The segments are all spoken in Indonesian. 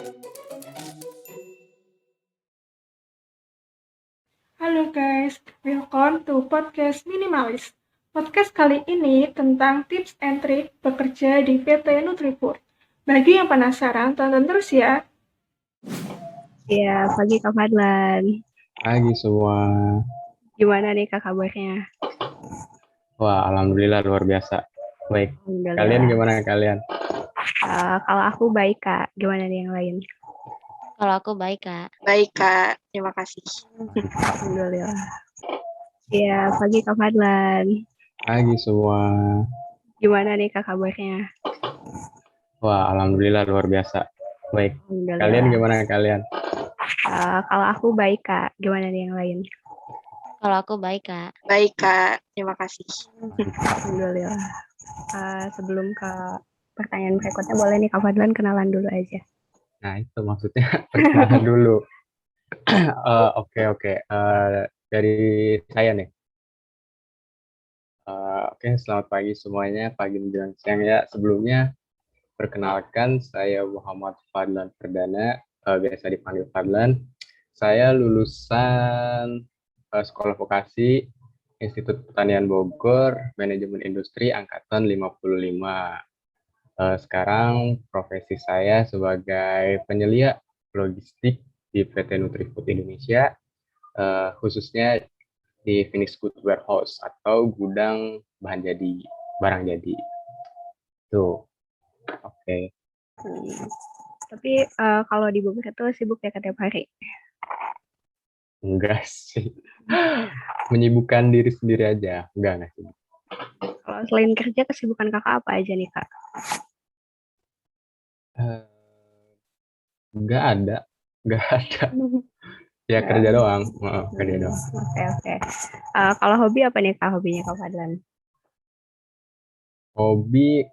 Halo guys, welcome to podcast Minimalis. Podcast kali ini tentang tips and trick bekerja di PT Nutrifood. Bagi yang penasaran, tonton terus ya. Iya, pagi Kak Fadlan. Pagi semua. Gimana nih Kak kabarnya? Wah, alhamdulillah luar biasa. Baik. Alhamdulillah. Kalian gimana kalian? Kalau aku baik Kak, gimana nih yang lain? Kalau aku baik, Kak. Baik, Kak. Terima kasih. Alhamdulillah. Iya, pagi Kak Fadlan. Pagi semua. Gimana nih Kak kabarnya? Wah, alhamdulillah luar biasa. Baik. Alhamdulillah. Kalian gimana kalian? Kalau aku baik Kak, gimana nih yang lain? Kalau aku baik, Kak. Baik, Kak. Terima kasih. Alhamdulillah. Sebelum ke pertanyaan berikutnya, boleh nih Kak Fadlan kenalan dulu aja. Nah, itu maksudnya perkenalan dulu. Oke. Dari saya nih. Oke, selamat pagi semuanya. Pagi menjelang siang ya. Sebelumnya, perkenalkan saya Muhammad Fadlan Perdana. Biasa dipanggil Fadlan. Saya lulusan Sekolah Vokasi Institut Pertanian Bogor, Manajemen Industri Angkatan 55. Sekarang profesi saya sebagai penyelia logistik di PT Nutrifood Indonesia, khususnya di Finished Goods Warehouse atau gudang barang jadi. Tuh, oke. Tapi kalau di Bogor itu sibuk ya setiap hari? Enggak sih. Menyibukkan diri sendiri aja. Enggak sih. Kalau selain kerja, kesibukan Kakak apa aja nih Kak? Enggak ada. Ya kerja doang. Kerja doang. Oke. Kalau hobi apa nih Kak, hobinya Kak Fadlan? Hobi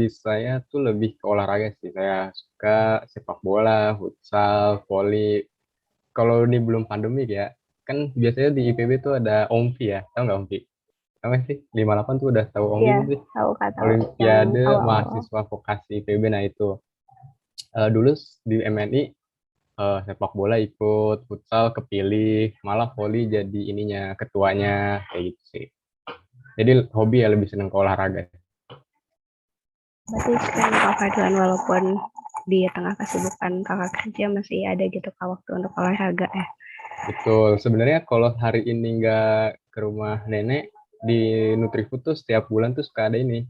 saya tuh lebih ke olahraga sih. Saya suka sepak bola, futsal, voli. Kalau ini belum pandemi ya, kan biasanya di IPB tuh ada OMVI ya. Tahu nggak OMVI? Tahu nggak sih? 58 tuh udah tahu OMVI Iya, sih? tahu Kak, tahu. Olimpiade Yang awal-awal. Mahasiswa Vokasi IPB. Nah itu. Dulu di MNI sepak bola ikut, futsal kepilih, malah voli jadi ininya, ketuanya, kayak gitu sih. Jadi hobi ya lebih seneng ke olahraga. Berarti sekarang Kak Fadlan walaupun di tengah kesibukan Kakak kerja masih ada gitu Kak waktu untuk olahraga ya? Betul, sebenarnya kalau hari ini nggak ke rumah nenek, di Nutrifood tuh setiap bulan tuh suka ada ini,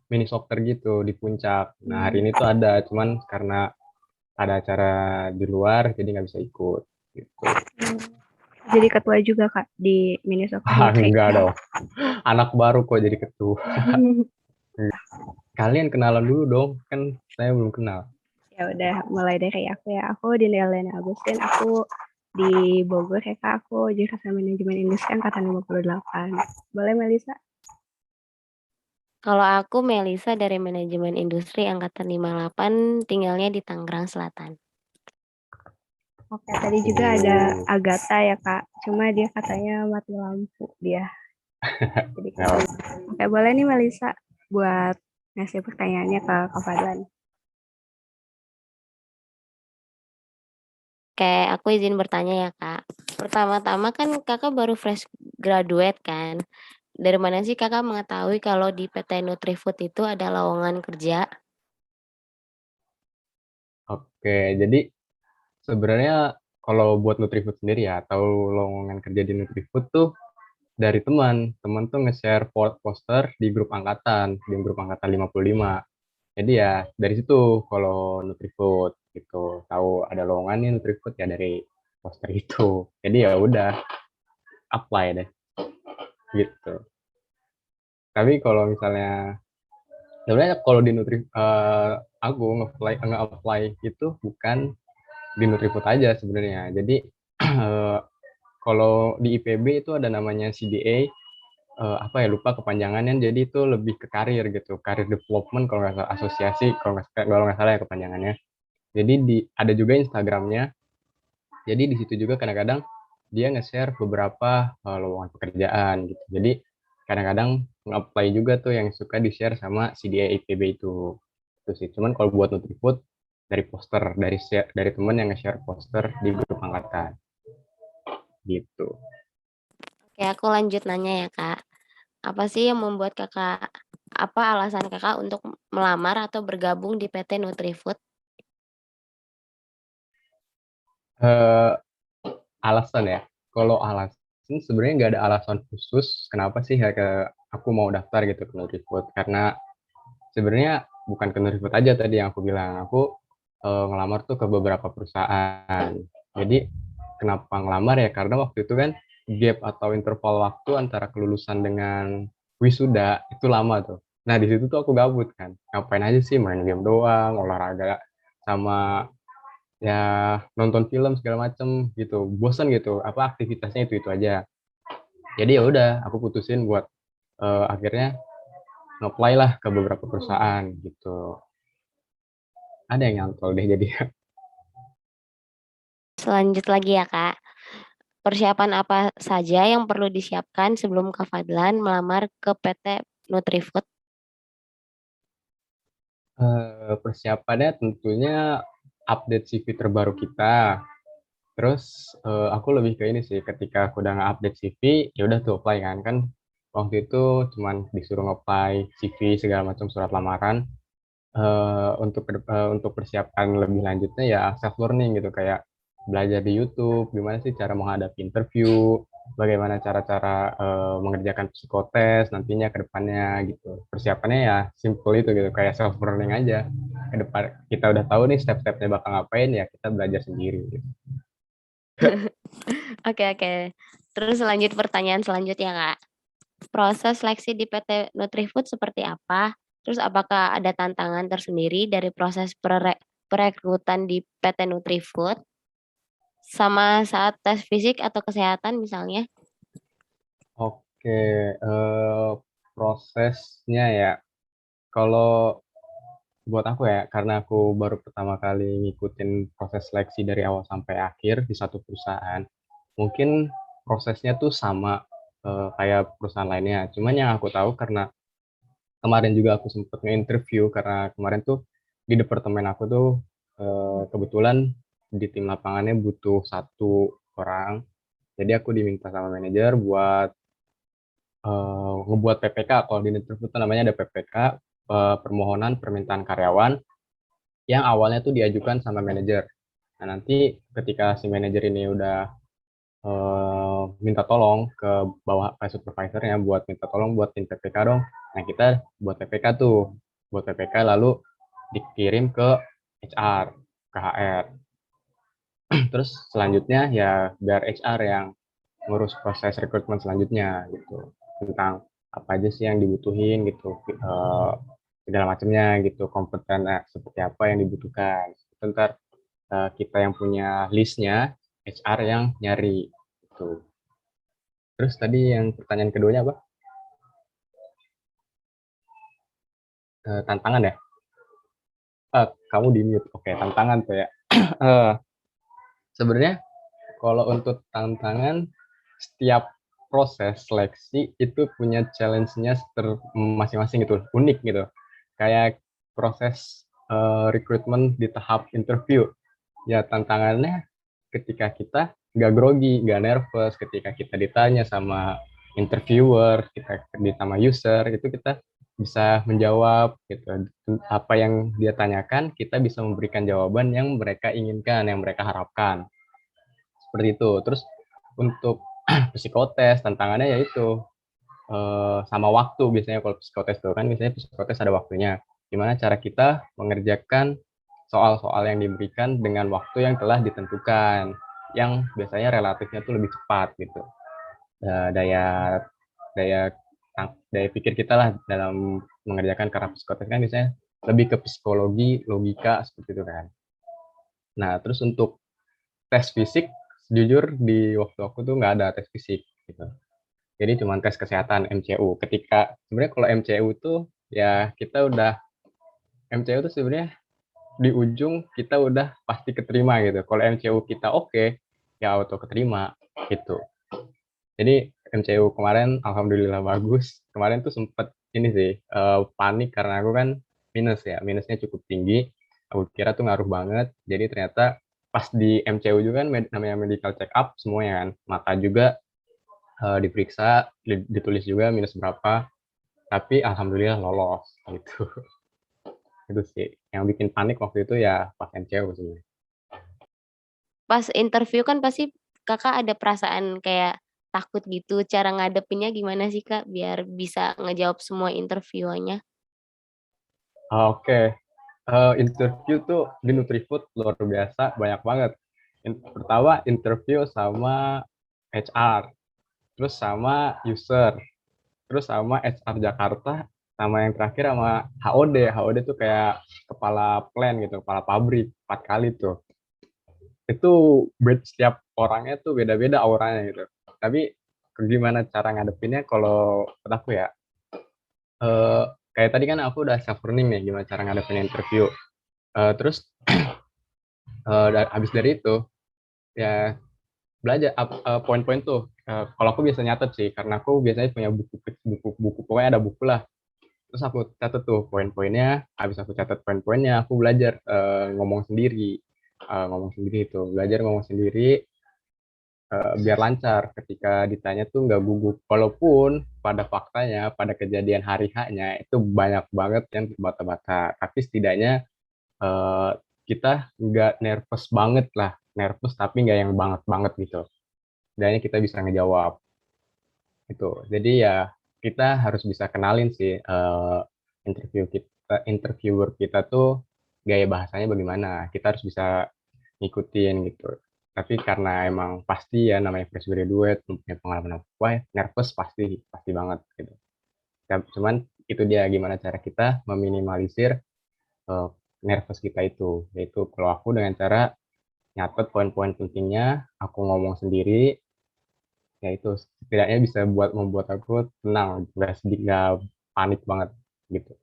mini soccer gitu di puncak. Nah hari ini tuh ada, cuman karena ada acara di luar, jadi nggak bisa ikut. Gitu. Jadi ketua juga Kak di mini soccer Nutri? Enggak dong, anak baru kok jadi ketua. Kalian kenalan dulu dong, kan saya belum kenal. Ya udah, mulai dari aku ya. Aku Dinda Agustin, aku di Bogor ya Kak, aku jurusan Manajemen Industri Angkatan 58. Boleh Melisa? Kalau aku Melisa dari Manajemen Industri Angkatan 58, tinggalnya di Tangerang Selatan. Oke, tadi juga ada Agatha ya Kak, cuma dia katanya mati lampu dia. Jadi, oke, boleh nih Melisa buat ngasih pertanyaannya ke Kak Fadlan. Oke, aku izin bertanya ya, Kak. Pertama-tama kan Kakak baru fresh graduate kan? Dari mana sih Kakak mengetahui kalau di PT Nutrifood itu ada lowongan kerja? Oke, jadi sebenarnya kalau buat Nutrifood sendiri ya, atau lowongan kerja di Nutrifood tuh dari teman tuh nge-share poster di grup angkatan 55. Jadi ya dari situ kalau Nutrifood gitu, tahu ada lowongan nih Nutrifood ya dari poster itu. Jadi ya udah apply deh gitu. Tapi kalau misalnya sebenarnya kalau di aku nge-apply itu bukan di Nutrifood aja sebenarnya. Jadi kalau di IPB itu ada namanya CDA, apa ya lupa kepanjangannya. Jadi itu lebih ke karir gitu, karir development kalau nggak salah, asosiasi kalau nggak salah ya kepanjangannya. Jadi ada juga Instagramnya. Jadi di situ juga kadang-kadang dia nge-share beberapa lowongan pekerjaan gitu. Jadi kadang-kadang nge-apply juga tuh yang suka di-share sama CDA IPB itu. Itu sih. Cuman kalau buat Nutrifood dari poster, dari temen yang nge-share poster di grup angkatan gitu. Oke, aku lanjut nanya ya, Kak. Apa sih yang membuat Kakak apa alasan Kakak untuk melamar atau bergabung di PT Nutrifood? Eh, Alasan ya, kalau alasan sebenarnya nggak ada alasan khusus kenapa sih ya aku mau daftar gitu ke Nutrifood, karena sebenarnya bukan ke Nutrifood aja tadi yang aku bilang, aku ngelamar tuh ke beberapa perusahaan. Jadi kenapa ngelamar ya, karena waktu itu kan gap atau interval waktu antara kelulusan dengan wisuda itu lama tuh. Nah di situ tuh aku gabut kan, ngapain aja sih, main game doang, olahraga, sama ya nonton film segala macem gitu, bosan gitu, apa aktivitasnya itu aja. Jadi ya udah aku putusin buat akhirnya nge-apply lah ke beberapa perusahaan gitu. Ada yang nyantol deh jadi. Selanjut lagi ya, Kak. Persiapan apa saja yang perlu disiapkan sebelum Kak Fadlan melamar ke PT Nutrifood? Persiapannya tentunya update CV terbaru kita. Terus aku lebih ke ini sih, ketika aku udah nge-update CV, ya udah tuh apply kan waktu itu cuman disuruh nge-apply CV segala macam surat lamaran. Untuk persiapan lebih lanjutnya ya self learning gitu, kayak belajar di YouTube gimana sih cara menghadapi interview, bagaimana cara-cara mengerjakan psikotes nantinya ke depannya gitu. Persiapannya ya simple itu gitu, kayak self learning aja. Ke depan kita udah tahu nih step-stepnya bakal ngapain, ya kita belajar sendiri gitu. Oke, oke. Terus lanjut pertanyaan selanjutnya, Kak. Proses seleksi di PT Nutrifood seperti apa? Terus apakah ada tantangan tersendiri dari proses perekrutan di PT Nutrifood? Sama saat tes fisik atau kesehatan misalnya? Oke, prosesnya ya. Kalau buat aku ya, karena aku baru pertama kali ngikutin proses seleksi dari awal sampai akhir di satu perusahaan, mungkin prosesnya tuh sama kayak perusahaan lainnya. Cuman yang aku tahu, karena kemarin juga aku sempat nge-interview, karena kemarin tuh di departemen aku tuh kebetulan di tim lapangannya butuh satu orang. Jadi aku diminta sama manajer buat ngebuat PPK. Kalau di interview tuh namanya ada PPK, permohonan permintaan karyawan, yang awalnya tuh diajukan sama manajer. Nah, nanti ketika si manajer ini udah minta tolong ke bawah, ke supervisornya buat minta tolong buatin PPK dong. Nah, kita buat PPK tuh. Buat PPK lalu dikirim ke HR, ke HR. Terus selanjutnya ya biar HR yang ngurus proses rekrutmen selanjutnya gitu. Tentang apa aja sih yang dibutuhin gitu. Segala macamnya gitu, kompeten seperti apa yang dibutuhkan. Ntar kita yang punya listnya, HR yang nyari gitu. Terus tadi yang pertanyaan keduanya apa? Tantangan ya? Kamu di mute. Oke, tantangan tuh ya. Eh, Sebenarnya kalau untuk tantangan, setiap proses seleksi itu punya challenge-nya masing-masing gitu, unik gitu. Kayak proses rekrutmen di tahap interview. Ya tantangannya ketika kita nggak grogi, nggak nervous, ketika kita ditanya sama interviewer, kita ditanya user, itu kita bisa menjawab gitu. Apa yang dia tanyakan, kita bisa memberikan jawaban yang mereka inginkan, yang mereka harapkan. Seperti itu. Terus untuk psikotes, tantangannya yaitu sama waktu. Biasanya kalau psikotes itu kan biasanya psikotes ada waktunya. Gimana cara kita mengerjakan soal-soal yang diberikan dengan waktu yang telah ditentukan, yang biasanya relatifnya tuh lebih cepat gitu. Daya daya daya pikir kita lah dalam mengerjakan, karena psikotes kan biasanya lebih ke psikologi, logika seperti itu kan. Nah, terus untuk tes fisik, jujur di waktu aku tuh nggak ada tes fisik gitu. Jadi cuma tes kesehatan MCU. Ketika sebenarnya kalau MCU tuh ya kita udah, MCU tuh sebenarnya di ujung kita udah pasti keterima gitu. Kalau MCU kita oke, ya auto keterima gitu. Jadi MCU kemarin alhamdulillah bagus. Kemarin tuh sempet ini sih panik karena aku kan minusnya cukup tinggi. Aku kira tuh ngaruh banget. Jadi ternyata pas di MCU juga kan namanya medical check up semuanya kan. Mata juga diperiksa, ditulis juga minus berapa. Tapi alhamdulillah lolos gitu. Itu sih yang bikin panik waktu itu ya pas MCU sebenarnya. Pas interview kan pasti Kakak ada perasaan kayak takut gitu, cara ngadepinnya gimana sih, Kak, biar bisa ngejawab semua interview-nya? Oke, interview tuh di Nutrifood luar biasa, banyak banget. Pertama interview sama HR, terus sama user, terus sama HR Jakarta, sama yang terakhir sama HOD. HOD tuh kayak kepala plan gitu, kepala pabrik, 4 kali tuh. Itu setiap orangnya tuh beda-beda auranya gitu. Tapi gimana cara ngadepinnya kalau menurut aku ya, eh, kayak tadi kan aku udah self learning nih gimana cara ngadepin interview. Terus habis dari itu ya belajar poin-poin tuh. Kalau aku biasa nyatet sih karena aku biasanya punya buku pokoknya ada buku lah. Terus aku catat tuh poin-poinnya. Habis aku catat poin-poinnya, aku belajar ngomong sendiri. Ngomong sendiri itu belajar ngomong sendiri biar lancar ketika ditanya tuh nggak gugup. Walaupun pada faktanya, pada kejadian hari H-nya itu banyak banget yang terbata-bata. Tapi setidaknya eh, kita nggak nervous banget lah. Nervous tapi nggak yang banget-banget gitu. Setidaknya kita bisa ngejawab. Itu. Jadi ya kita harus bisa kenalin sih interviewer kita tuh gaya bahasanya bagaimana. Kita harus bisa ngikutin gitu. Tapi karena emang pasti ya namanya fresh graduate, punya pengalaman apa, ya, nervous pasti pasti banget gitu. Cuman itu dia gimana cara kita meminimalisir eh, nervous kita itu. Yaitu kalau aku dengan cara nyatet poin-poin pentingnya, aku ngomong sendiri, ya itu setidaknya bisa membuat aku tenang, nggak panik banget gitu.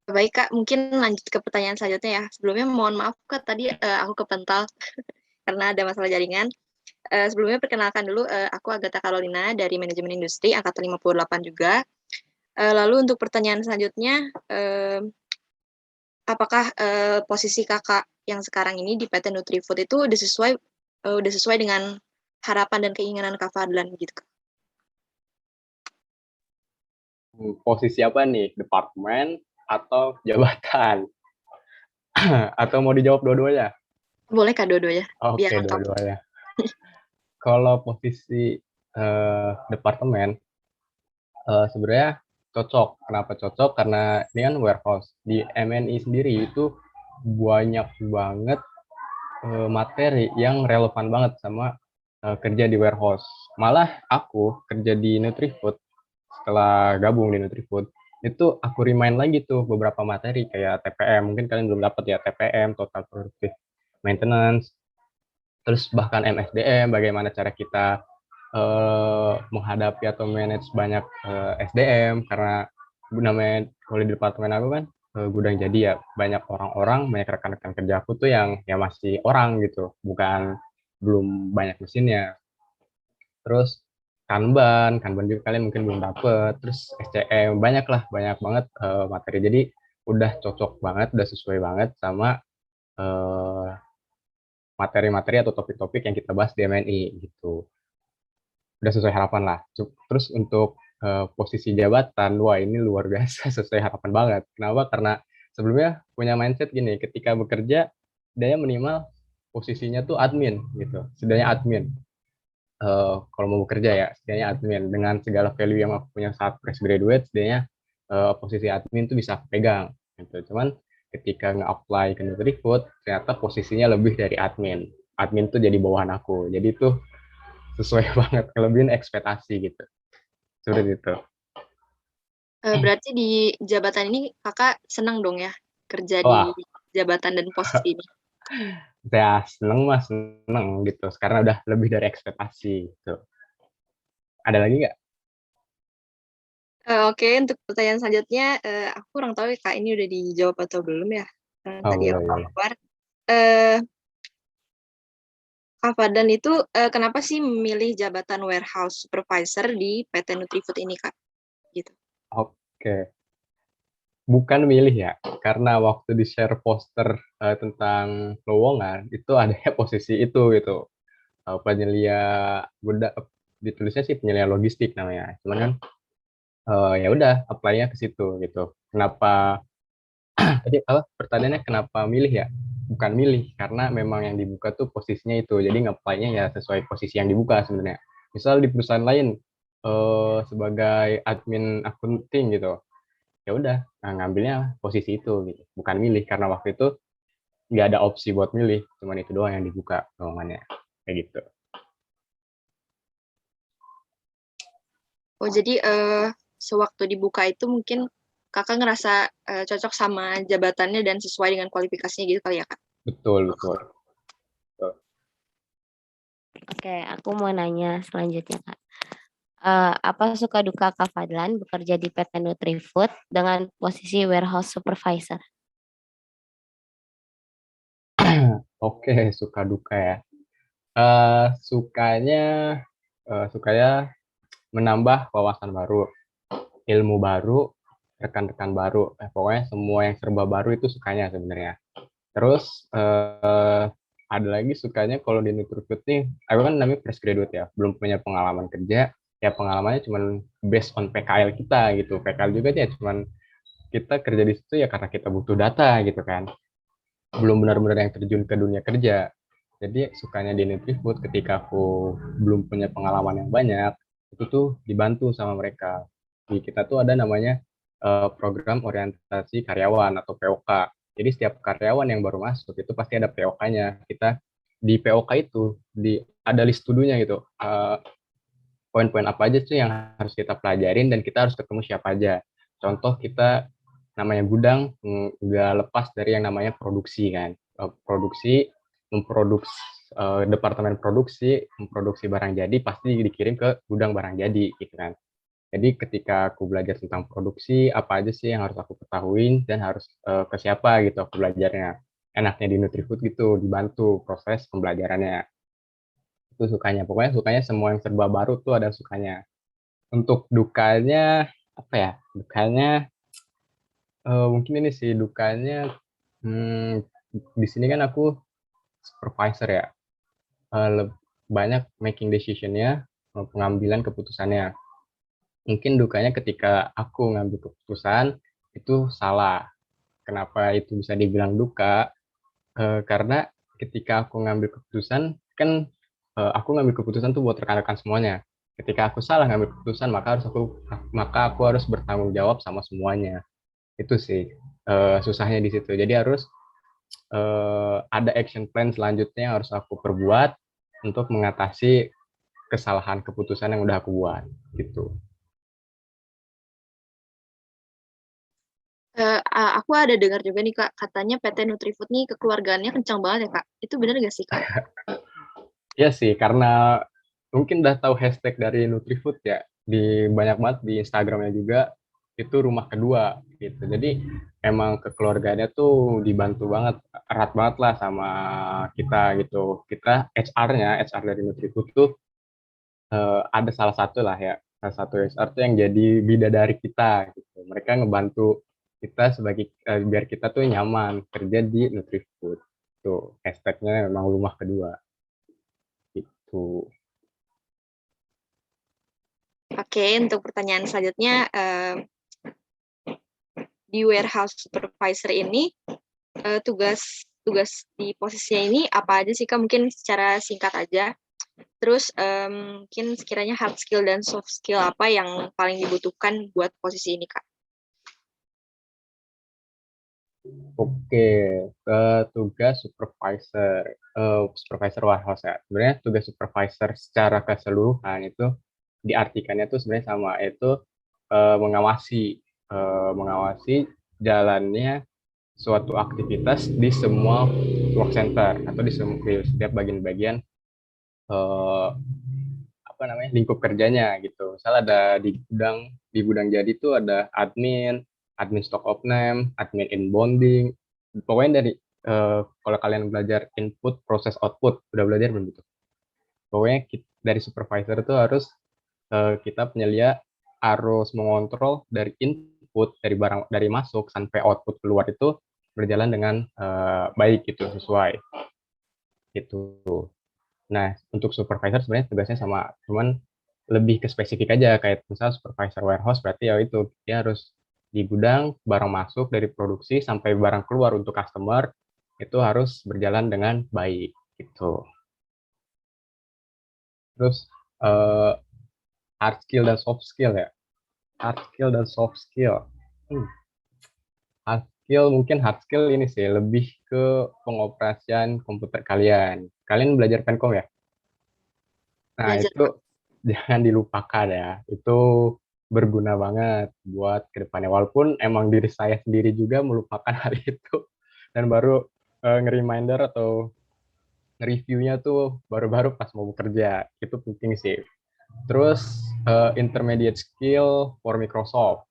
Baik Kak, mungkin lanjut ke pertanyaan selanjutnya ya. Sebelumnya mohon maaf Kak, tadi aku kepental karena ada masalah jaringan. Sebelumnya perkenalkan dulu, aku Agatha Carolina dari Manajemen Industri, angkatan 58 juga. Lalu untuk pertanyaan selanjutnya, apakah posisi Kakak yang sekarang ini di PT Nutrifood itu udah sesuai dengan harapan dan keinginan Kak Fadlan gitu Kak? Posisi apa nih? Departemen atau jabatan? Atau mau dijawab dua-duanya? Boleh Kak dua-duanya, biar Oke, lengkap. dua-duanya. Kalau posisi departemen, sebenarnya cocok. Kenapa cocok? Karena ini kan warehouse. Di MNI sendiri itu banyak banget materi yang relevan banget sama kerja di warehouse. Malah aku kerja di Nutrifood, setelah gabung di Nutrifood, itu aku remind lagi tuh beberapa materi kayak TPM. Mungkin kalian belum dapat ya, TPM, Total Productive Maintenance, terus bahkan MSDM, bagaimana cara kita menghadapi atau manage banyak SDM, karena namanya kalau di departemen aku kan gudang jadi ya banyak orang-orang, banyak rekan-rekan kerja aku tuh yang ya masih orang gitu, bukan belum banyak mesinnya. Terus Kanban juga kalian mungkin belum dapet, terus SCM, banyak lah, banyak banget materi. Jadi udah cocok banget, udah sesuai banget sama eh, materi-materi atau topik-topik yang kita bahas di MNI gitu. Udah sesuai harapan lah. Terus untuk posisi jabatan, wah ini luar biasa sesuai harapan banget. Kenapa? Karena sebelumnya punya mindset gini, ketika bekerja dia minimal posisinya tuh admin gitu, setidaknya admin. Kalau mau bekerja ya, setidaknya admin dengan segala value yang aku punya saat fresh graduate, setidaknya posisi admin tuh bisa aku pegang gitu. Cuman ketika nge-apply ke Nutrifood, ternyata posisinya lebih dari admin. Admin tuh jadi bawahan aku. Jadi tuh sesuai banget, kelebihan ekspektasi gitu. Seperti itu. Berarti di jabatan ini Kakak senang dong ya kerja di Wah, jabatan dan posisi ini? saya seneng mas, seneng gitu. Karena udah lebih dari ekspektasi gitu. Ada lagi nggak? Oke, untuk pertanyaan selanjutnya, aku kurang tahu ya Kak, ini udah dijawab atau belum ya? Oh, Tadi boleh, aku boleh. keluar. Eh, Kak Fadlan itu kenapa sih memilih jabatan warehouse supervisor di PT Nutrifood ini Kak? Gitu. Oke. bukan milih ya, karena waktu di-share poster, tentang lowongan, itu adanya posisi itu gitu, penyelia ditulisnya sih penyelia logistik namanya, cuman kan, ya udah apply-nya ke situ gitu. Kenapa tadi apa, pertanyaannya kenapa milih ya? Bukan milih, karena memang yang dibuka tuh posisinya itu, jadi nge-apply-nya ya sesuai posisi yang dibuka sebenarnya. Misal di perusahaan lain, sebagai admin akunting gitu, ya udah, ngambilnya posisi itu gitu, bukan milih karena waktu itu nggak ada opsi buat milih, cuman itu doang yang dibuka lowongannya, kayak gitu. Oh, jadi sewaktu dibuka itu mungkin kakak ngerasa cocok sama jabatannya dan sesuai dengan kualifikasinya gitu kali ya, Kak? Betul betul. Oke, aku mau nanya selanjutnya, Kak. Apa suka duka Kak Fadlan bekerja di PT Nutrifood dengan posisi warehouse supervisor? Oke, suka duka ya. Sukanya, sukanya menambah wawasan baru, ilmu baru, rekan-rekan baru, pokoknya semua yang serba baru itu sukanya sebenarnya. Terus, ada lagi sukanya kalau di Nutrifood nih, aku kan namanya fresh graduate ya, belum punya pengalaman kerja, ya pengalamannya cuman based on PKL kita gitu. PKL juga ya cuman kita kerja di situ ya karena kita butuh data gitu kan. Belum benar-benar yang terjun ke dunia kerja. Jadi sukanya di Nutrifood ketika aku belum punya pengalaman yang banyak, itu tuh dibantu sama mereka. Di kita tuh ada namanya program orientasi karyawan atau POK. Jadi setiap karyawan yang baru masuk itu pasti ada POK-nya. Kita di POK itu ada list to-do-nya gitu. Poin-poin apa aja sih yang harus kita pelajarin dan kita harus ketemu siapa aja. Contoh kita namanya gudang nggak lepas dari yang namanya produksi kan. Produksi memproduksi departemen produksi memproduksi barang jadi pasti dikirim ke gudang barang jadi gitu kan. Jadi ketika aku belajar tentang produksi apa aja sih yang harus aku ketahuin dan harus ke siapa gitu aku belajarnya. Enaknya di Nutrifood gitu dibantu proses pembelajarannya. Itu sukanya. Pokoknya sukanya semua yang serba baru tuh ada sukanya. Untuk dukanya apa ya? Dukanya mungkin ini sih dukanya, di sini kan aku supervisor ya, banyak making decision-nya, pengambilan keputusannya. Mungkin dukanya ketika aku ngambil keputusan, itu salah. Kenapa itu bisa dibilang duka, karena ketika aku ngambil keputusan, kan, aku ngambil keputusan tuh buat rekan-rekan semuanya. Ketika aku salah ngambil keputusan, maka aku harus bertanggung jawab sama semuanya. Itu sih, susahnya di situ. Jadi harus, ada action plan selanjutnya yang harus aku perbuat untuk mengatasi kesalahan keputusan yang udah aku buat, gitu. Aku ada dengar juga nih, Kak, katanya PT Nutrifood nih kekeluargaannya kencang banget ya, Kak? Itu benar nggak sih, Kak? Iya sih, karena mungkin udah tahu hashtag dari Nutrifood ya, banyak banget di Instagram-nya juga, itu rumah kedua gitu. Jadi emang kekeluargaannya tuh dibantu banget, erat banget lah sama kita gitu. Kita HR dari Nutrifood tuh ada salah satu lah ya, salah satu HR tuh yang jadi bidadari kita gitu. Mereka ngebantu kita biar kita tuh nyaman kerja di Nutrifood. Tuh hashtagnya memang rumah kedua gitu. Oke, untuk pertanyaan selanjutnya, di warehouse supervisor ini tugas di posisinya ini apa aja sih, Kak? Mungkin secara singkat aja. Terus mungkin sekiranya hard skill dan soft skill apa yang paling dibutuhkan buat posisi ini, Kak? Oke, tugas supervisor warehouse ya. Sebenarnya tugas supervisor secara keseluruhan itu diartikannya tuh sebenarnya sama, yaitu mengawasi jalannya suatu aktivitas di semua work center atau di setiap bagian-bagian eh, apa namanya lingkup kerjanya gitu. Misal ada di gudang jadi itu ada admin stock of name, admin inbounding. Pokoknya dari kalau kalian belajar input, proses output, udah belajar belum gitu? Pokoknya dari supervisor itu harus kita penyelia harus mengontrol dari input input dari masuk sampai output keluar itu berjalan dengan baik gitu, sesuai gitu. Nah, untuk supervisor sebenarnya tugasnya sama, cuman lebih ke spesifik aja, kayak misal supervisor warehouse berarti ya itu dia harus di gudang, barang masuk dari produksi sampai barang keluar untuk customer itu harus berjalan dengan baik gitu. Terus hard skill dan soft skill ya. Hard skill dan soft skill. Hard skill mungkin hard skill ini sih lebih ke pengoperasian komputer kalian. Kalian belajar Pencom ya? Nah, Belajar, itu Kak. jangan dilupakan ya. Itu berguna banget buat kedepannya. Walaupun emang diri saya sendiri juga melupakan hal itu. Dan baru nge-reminder atau nge-reviewnya tuh baru-baru pas mau bekerja. Itu penting sih. Terus intermediate skill for Microsoft.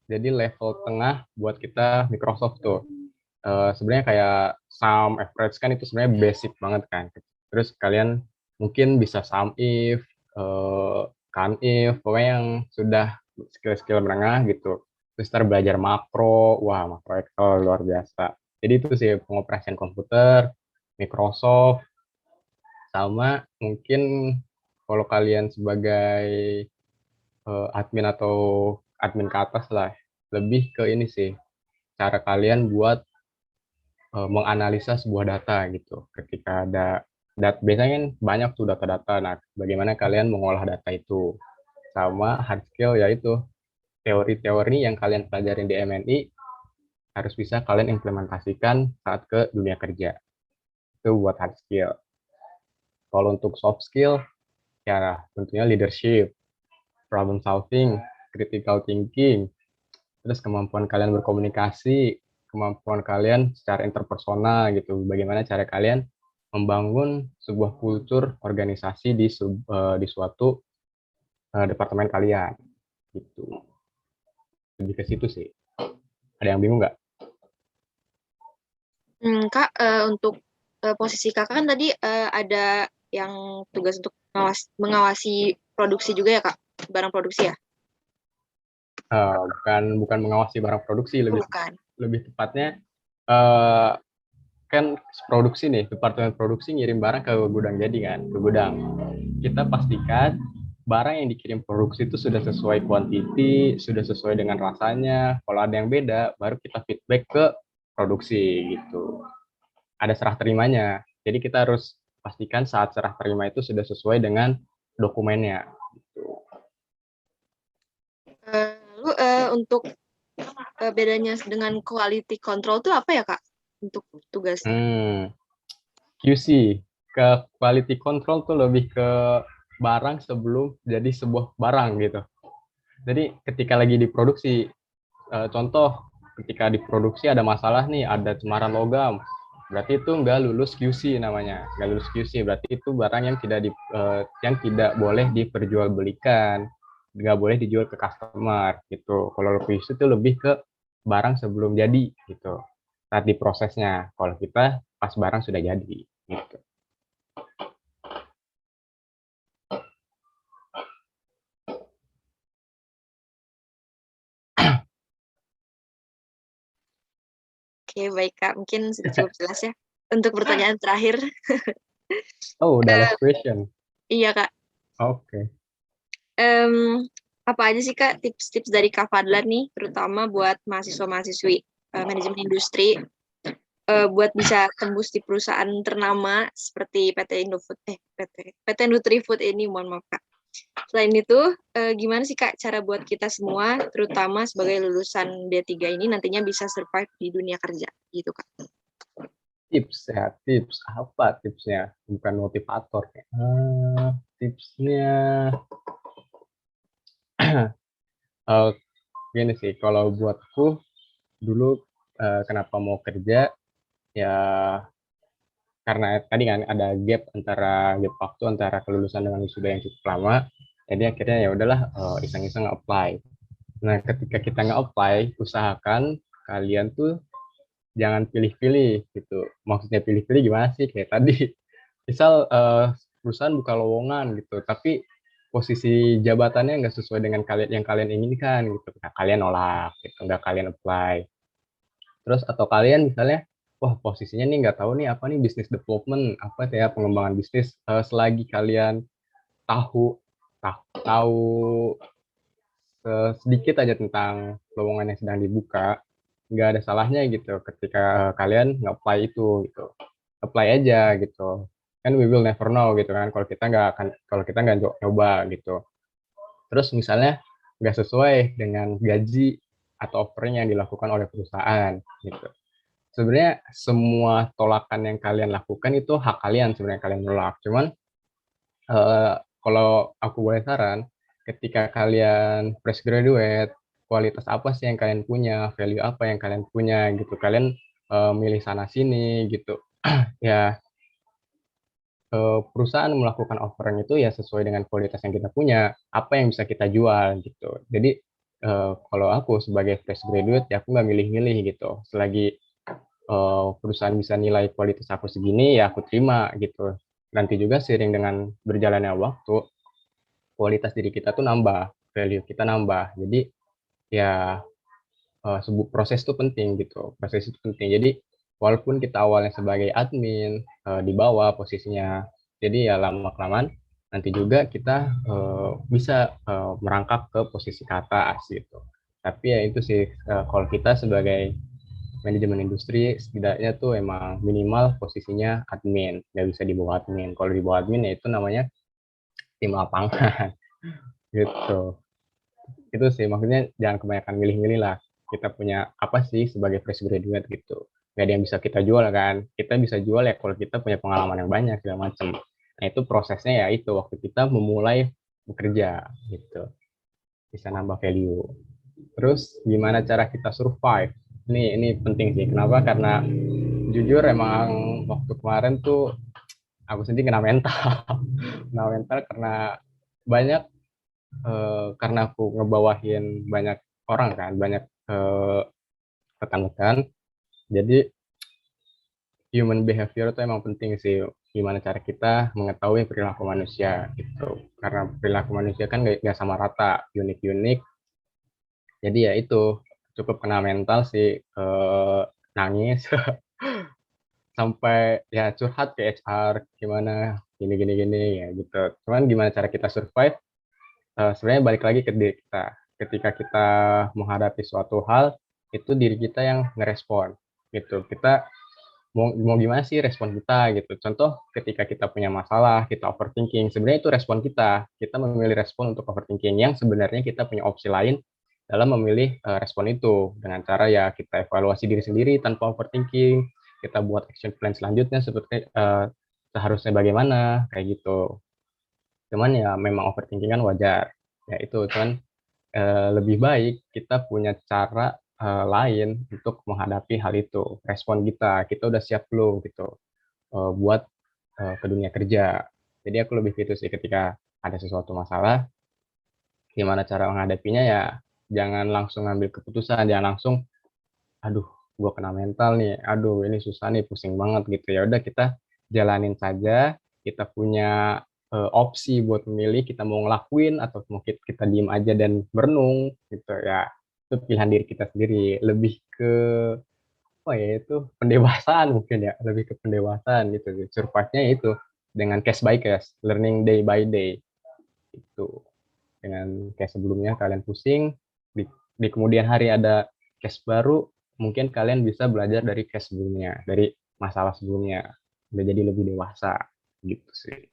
Jadi level tengah buat kita Microsoft tuh. Sebenarnya kayak sum, average kan itu sebenarnya basic banget kan. Terus kalian mungkin bisa sum if, canif, pokoknya yang sudah skill-skill menengah gitu. Terus ntar belajar makro, wah makro Excel luar biasa. Jadi itu sih pengoperasian komputer, Microsoft, sama mungkin kalau kalian sebagai admin atau admin ke atas lah, lebih ke ini sih, cara kalian buat menganalisa sebuah data gitu. Ketika ada biasanya kan banyak tuh data-data. Nah, bagaimana kalian mengolah data itu? Sama hard skill yaitu teori-teori yang kalian pelajarin di MNI harus bisa kalian implementasikan saat ke dunia kerja. Itu buat hard skill. Kalau untuk soft skill, ya tentunya leadership, problem solving, critical thinking, terus kemampuan kalian berkomunikasi, kemampuan kalian secara interpersonal gitu, bagaimana cara kalian membangun sebuah kultur organisasi di suatu departemen kalian gitu. Lebih ke situ sih. Ada yang bingung nggak? Kak, untuk posisi Kakak kan tadi ada yang tugas untuk mengawasi produksi juga ya, Kak? Barang produksi ya? Bukan mengawasi barang produksi, Bukan. lebih tepatnya eh, kan produksi nih, departemen produksi ngirim barang ke gudang jadi kan, ke gudang. Kita pastikan barang yang dikirim produksi itu sudah sesuai kuantiti, sudah sesuai dengan rasanya. Kalau ada yang beda, baru kita feedback ke produksi gitu. Ada serah terimanya. Jadi kita harus pastikan saat serah terima itu sudah sesuai dengan dokumennya. Gitu. Lalu untuk bedanya dengan quality control itu apa ya, Kak? Untuk tugasnya? QC, ke quality control tuh lebih ke barang sebelum jadi sebuah barang gitu. Jadi ketika lagi diproduksi, contoh ketika diproduksi ada masalah nih, ada cemaran logam, berarti itu nggak lulus QC namanya, nggak lulus QC, berarti itu barang yang tidak boleh diperjualbelikan, nggak boleh dijual ke customer gitu. Kalau QC itu lebih ke barang sebelum jadi gitu, saat diprosesnya. Kalau kita pas barang sudah jadi gitu. Oke, baik, Kak. Mungkin sudah cukup jelas ya. Untuk pertanyaan terakhir. Oh, udah last question. Iya, Kak. Oke. Apa aja sih, Kak, tips-tips dari Kak Fadlan nih, terutama buat mahasiswa-mahasiswi manajemen industri, buat bisa tembus di perusahaan ternama seperti PT Nutrifood ini, mohon maaf, Kak. Selain itu, gimana sih, Kak, cara buat kita semua, terutama sebagai lulusan D3 ini nantinya bisa survive di dunia kerja, gitu, Kak? Tips apa tipsnya? Bukan motivator. Tipsnya gini sih, kalau buatku dulu kenapa mau kerja ya karena tadi kan ada gap waktu antara kelulusan dengan wisuda yang cukup lama, jadi akhirnya ya udahlah iseng-iseng apply. Nah, ketika kita nge-apply, usahakan kalian tuh jangan pilih-pilih gitu. Maksudnya pilih-pilih gimana sih? Kayak tadi, misal perusahaan buka lowongan gitu, tapi posisi jabatannya nggak sesuai dengan yang kalian inginkan gitu. Nah, kalian nolak gitu, nggak kalian apply. Terus atau kalian misalnya, wah posisinya nih nggak tahu nih apa nih business development, apa ya pengembangan bisnis. Selagi kalian tahu tahu sedikit aja tentang lowongan yang sedang dibuka, nggak ada salahnya gitu ketika kalian nge-apply itu gitu. Apply aja gitu. Kan we will never know gitu kan kalau kita nggak coba gitu. Terus misalnya nggak sesuai dengan gaji atau offering yang dilakukan oleh perusahaan gitu. Sebenarnya semua tolakan yang kalian lakukan itu hak kalian sebenarnya kalian nolak. Cuman kalau aku boleh saran, ketika kalian fresh graduate, kualitas apa sih yang kalian punya, value apa yang kalian punya gitu. Kalian milih sana sini gitu. Ya perusahaan melakukan offering itu ya sesuai dengan kualitas yang kita punya, apa yang bisa kita jual gitu. Jadi kalau aku sebagai fresh graduate ya aku nggak milih-milih gitu. Selagi perusahaan bisa nilai kualitas aku segini ya aku terima gitu. Nanti juga seiring dengan berjalannya waktu, kualitas diri kita tuh nambah, value kita nambah. Jadi ya proses itu penting gitu. Proses itu penting. Jadi walaupun kita awalnya sebagai admin di bawah posisinya, jadi ya lama-kelamaan nanti juga kita bisa merangkak ke posisi ke atas gitu. Tapi ya itu sih kalau kita sebagai manajemen industri setidaknya tuh emang minimal posisinya admin, nggak bisa di bawah admin. Kalau di bawah admin ya itu namanya tim lapangan gitu. Itu sih maksudnya jangan kebanyakan milih-milih lah. Kita punya apa sih sebagai fresh graduate gitu. Nggak ada yang bisa kita jual kan. Kita bisa jual ya kalau kita punya pengalaman yang banyak segala macam. Nah itu prosesnya ya itu waktu kita memulai bekerja gitu. Bisa nambah value. Terus gimana cara kita survive? Ini penting sih. Kenapa? Karena jujur emang waktu kemarin tuh aku sendiri kena mental. Kena mental karena banyak karena aku ngebawahin banyak orang kan, banyak rekan-rekan. Jadi human behavior itu emang penting sih. Gimana cara kita mengetahui perilaku manusia gitu. Karena perilaku manusia kan nggak sama rata, unik-unik. Jadi ya itu cukup kena mental sih, nangis sampai ya curhat ke HR gimana gini ya gitu. Cuman gimana cara kita survive? Sebenarnya balik lagi ke diri kita. Ketika kita menghadapi suatu hal, itu diri kita yang ngerespon gitu. Kita mau gimana sih respon kita gitu. Contoh ketika kita punya masalah, kita overthinking, sebenarnya itu respon kita. Kita memilih respon untuk overthinking yang sebenarnya kita punya opsi lain dalam memilih respon itu dengan cara ya kita evaluasi diri sendiri tanpa overthinking, kita buat action plan selanjutnya seperti seharusnya bagaimana kayak gitu. Cuman ya memang overthinking kan wajar. Ya itu cuman lebih baik kita punya cara lain untuk menghadapi hal itu. Respon kita udah siap belum gitu buat ke dunia kerja. Jadi aku lebih gitu sih ketika ada sesuatu masalah, gimana cara menghadapinya ya jangan langsung ngambil keputusan, jangan langsung, aduh gua kena mental nih, aduh ini susah nih, pusing banget gitu. Ya udah kita jalanin saja, kita punya opsi buat memilih kita mau ngelakuin atau mungkin kita diem aja dan merenung gitu ya. Itu pilihan diri kita sendiri, lebih ke apa ya itu pendewasaan mungkin ya, lebih ke pendewasaan gitu. Survive-nya itu dengan case by case, learning day by day itu. Dengan case sebelumnya kalian pusing, di kemudian hari ada case baru, mungkin kalian bisa belajar dari case sebelumnya, dari masalah sebelumnya, udah jadi lebih dewasa gitu sih.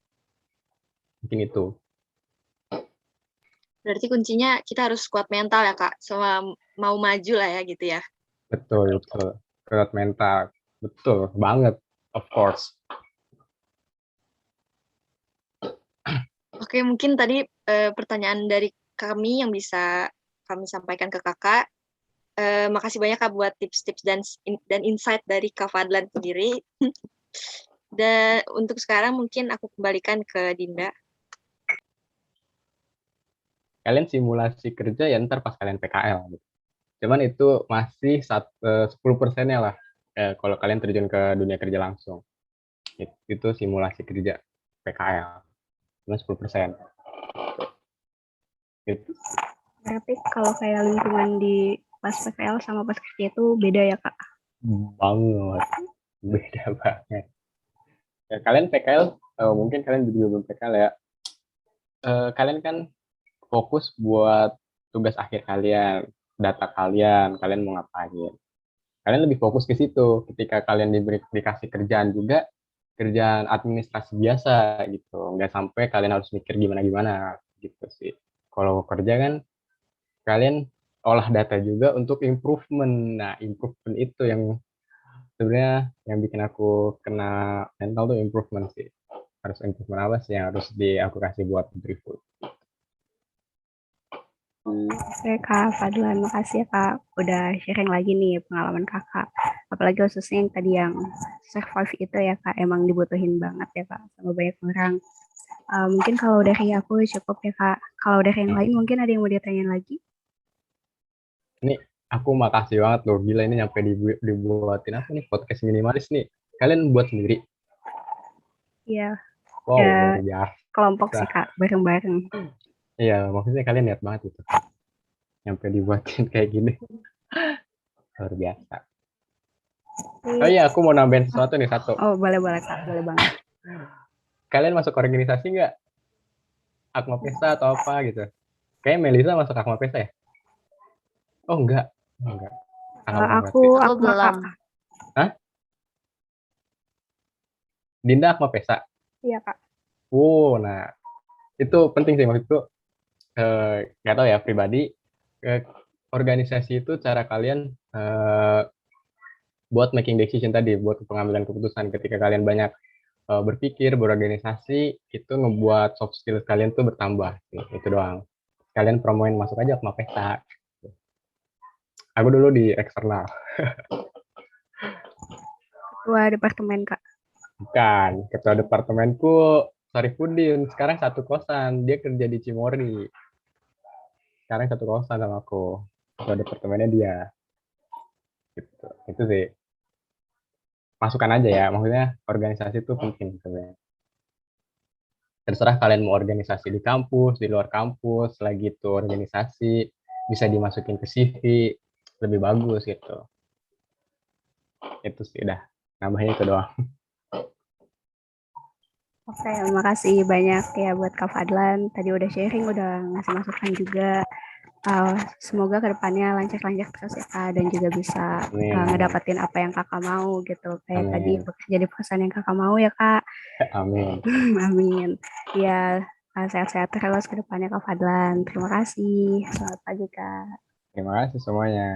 Mungkin itu. Berarti kuncinya kita harus kuat mental ya Kak, sama mau maju lah ya gitu ya. Betul, kuat mental, betul banget, of course. Oke, mungkin tadi pertanyaan dari kami yang bisa kami sampaikan ke Kakak. Makasih banyak Kak buat tips-tips dan insight dari Kak Fadlan sendiri. Dan untuk sekarang mungkin aku kembalikan ke Dinda. Kalian simulasi kerja ya ntar pas kalian PKL gitu. Cuman itu masih 10%-nya lah kalau kalian terjun ke dunia kerja langsung. Itu simulasi kerja PKL. Cuma 10%. Gitu. Berarti kalau kayak lingkungan di pas PKL sama pas kerja itu beda ya Kak? Banget, beda banget. Ya, kalian PKL, mungkin kalian juga belum PKL ya. Kalian kan fokus buat tugas akhir kalian, data kalian, kalian mau ngapain. Kalian lebih fokus ke situ. Ketika kalian dikasih kerjaan juga, kerjaan administrasi biasa gitu. Nggak sampai kalian harus mikir gimana-gimana gitu sih. Kalau kerja kan, kalian olah data juga untuk improvement. Nah, improvement itu yang sebenarnya yang bikin aku kena mental tuh improvement sih. Harus improvement apa sih yang harus aku kasih buat Nutrifood. Oke Kak Fadlan, makasih ya Kak udah sharing lagi nih pengalaman Kakak. Apalagi khususnya yang tadi yang survive itu ya Kak, emang dibutuhin banget ya Kak sama banyak orang. Mungkin kalau dari aku cukup ya Kak. Kalau dari yang lain mungkin ada yang mau ditanyain lagi? Ini aku makasih banget loh, gila ini nyampe dibuatin apa nih podcast minimalis nih. Kalian buat sendiri? Iya, Wow, ya luar biasa. kelompok sih Kak, bareng-bareng. Iya, maksudnya kalian niat banget itu. Nyampe dibuatin kayak gini. Luar biasa. Oh iya, aku mau nambahin sesuatu nih satu. Oh boleh-boleh Kak, boleh banget. Kalian masuk organisasi nggak? Akma Pesa atau apa gitu? Kayaknya Melisa masuk Akma Pesa ya? Oh enggak. Oh, enggak. Salah Aku berarti. Aku Akma Kak. belum. Hah? Dinda Akma Pesa? Iya Kak. Nah itu penting sih maksudku. Nggak tahu ya pribadi. Organisasi itu cara kalian buat making decision tadi, buat pengambilan keputusan. Ketika kalian banyak berpikir, berorganisasi, itu ngebuat soft skill kalian tuh bertambah. Itu doang. Kalian promoin masuk aja ke Mapesa. Aku dulu di eksternal. Ketua departemen Kak. Bukan, ketua departemenku Sarifudin. Sekarang satu kosan, dia kerja di Cimory. Sekarang satu kosan sama aku. Ketua departemennya dia. Gitu. Itu sih. Masukkan aja ya, maksudnya organisasi itu penting sebenarnya. Terserah kalian mau organisasi di kampus, di luar kampus, lagi itu organisasi, bisa dimasukin ke CV, lebih bagus gitu. Itu sih udah, nambahnya itu doang. Oke, makasih banyak ya buat Kak Fadlan. Tadi udah sharing, udah ngasih masukan juga. Semoga kedepannya lancar-lancar terus ya Kak, dan juga bisa ngedapetin apa yang Kakak mau gitu. Kayak tadi bekerja di perusahaan yang Kakak mau ya Kak. Amin. Amin. Ya, sehat-sehat terus kedepannya Kak Fadlan. Terima kasih. Selamat pagi Kak. Terima kasih semuanya.